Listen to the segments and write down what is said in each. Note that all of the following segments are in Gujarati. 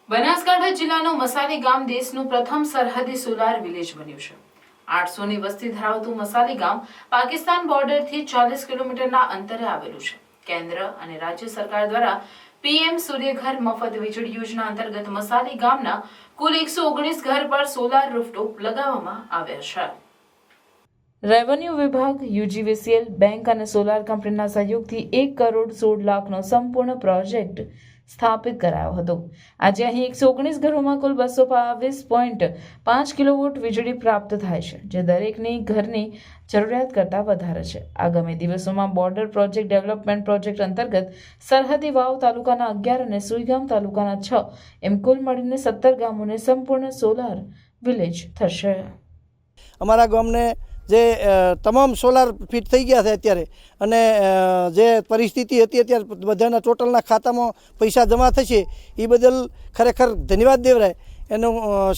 બનાસકાંઠા જિલ્લાનું મસાલી ગામ દેશનું પ્રથમ સરહદી સોલાર વિલેજ બન્યું છે। 800ની વસ્તી ધરાવતું મસાલી ગામ પાકિસ્તાન બોર્ડરથી 40 કિલોમીટરના અંતરે આવેલું છે। કેન્દ્ર અને રાજ્ય સરકાર દ્વારા પીએમ સૂર્યઘર મફત વીજળી યોજના અંતર્ગત મસાલી ગામના કુલ 119 ઘર પર સોલાર રૂફટોપ લગાવવામાં આવ્યા છે। રેવન્યુ વિભાગ, યુજીવીસીએલ, બેંક અને સોલાર કંપનીના સહયોગથી 1 કરોડ 16 લાખનો સંપૂર્ણ પ્રોજેક્ટ સ્થાપિત કરાયો હતો। આજે અહીં 119 ઘરોમાં કુલ 222.5 કિલોવોટ વીજળી પ્રાપ્ત થાય છે, જે દરેકની ઘરની જરૂરિયાત કરતાં વધારે છે। આગામી દિવસોમાં બોર્ડર પ્રોજેક્ટ ડેવલપમેન્ટ પ્રોજેક્ટ અંતર્ગત સરહદી વાવ તાલુકાના 11 અને સુઈગામ તાલુકાના 6 એમ કુલ મળીને 17 ગામોને સંપૂર્ણ સોલાર વિલેજ થશે। અમારા ગામને જે તમામ સોલાર ફિટ થઈ ગયા છે અત્યારે, અને જે પરિસ્થિતિ હતી અત્યારે બધાના ટોટલના ખાતામાં પૈસા જમા થશે, એ બદલ ખરેખર ધન્યવાદ દેવરાય, એનો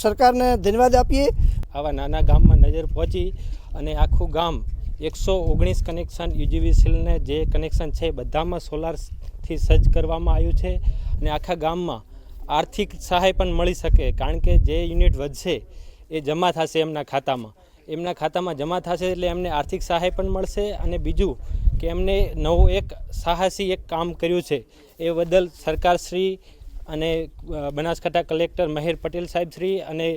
સરકારને ધન્યવાદ આપીએ। આવા નાના ગામમાં નજર પહોંચી અને આખું ગામ 119 કનેક્શન યુજીવીસીએલને જે કનેક્શન છે બધામાં સોલારથી સજ્જ કરવામાં આવ્યું છે, અને આખા ગામમાં આર્થિક સહાય પણ મળી શકે, કારણ કે જે યુનિટ વધશે એ જમા થશે એમના ખાતામાં જમા થશે એટલે એમને આર્થિક સહાય પણ મળશે। અને બીજું કે એમને નવું એક સાહસી એક કામ કર્યું છે, એ બદલ સરકારશ્રી અને બનાસકાંઠા કલેક્ટર મહેર પટેલ સાહેબશ્રી અને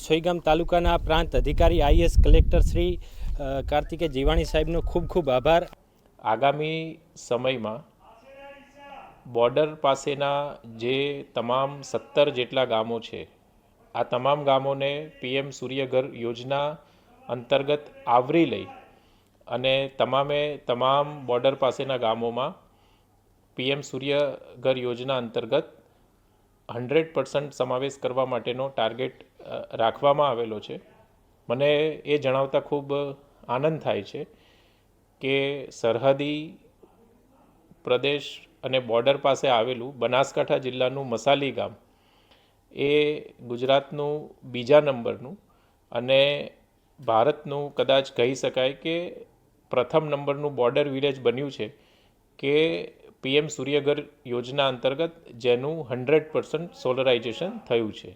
સોઈગામ તાલુકાના પ્રાંત અધિકારી આઈએસ કલેક્ટર શ્રી કાર્તિકે જીવાણી સાહેબનો ખૂબ ખૂબ આભાર। આગામી સમયમાં બોર્ડર પાસેના જે તમામ 17 જેટલા ગામો છે, આ તમામ ગામોને પીએમ સૂર્યઘર યોજના અંતર્ગત આવરી લઈ અને તમામ બોર્ડર પાસેના ગામોમાં પીએમ સૂર્યઘર યોજના અંતર્ગત 100% સમાવેશ કરવા માટેનો ટાર્ગેટ રાખવામાં આવેલો છે। મને એ જણાવતા ખૂબ આનંદ થાય છે કે સરહદી પ્રદેશ અને બોર્ડર પાસે આવેલું બનાસકાંઠા જિલ્લાનું મસાલી ગામ એ ગુજરાતનું બીજા નંબરનું અને ભારતનું કદાચ કહી શકાય કે પ્રથમ નંબરનું બોર્ડર વિલેજ બન્યું છે કે પીએમ સૂર્યઘર યોજના અંતર્ગત જેનું 100% સોલરાઇઝેશન થયું છે।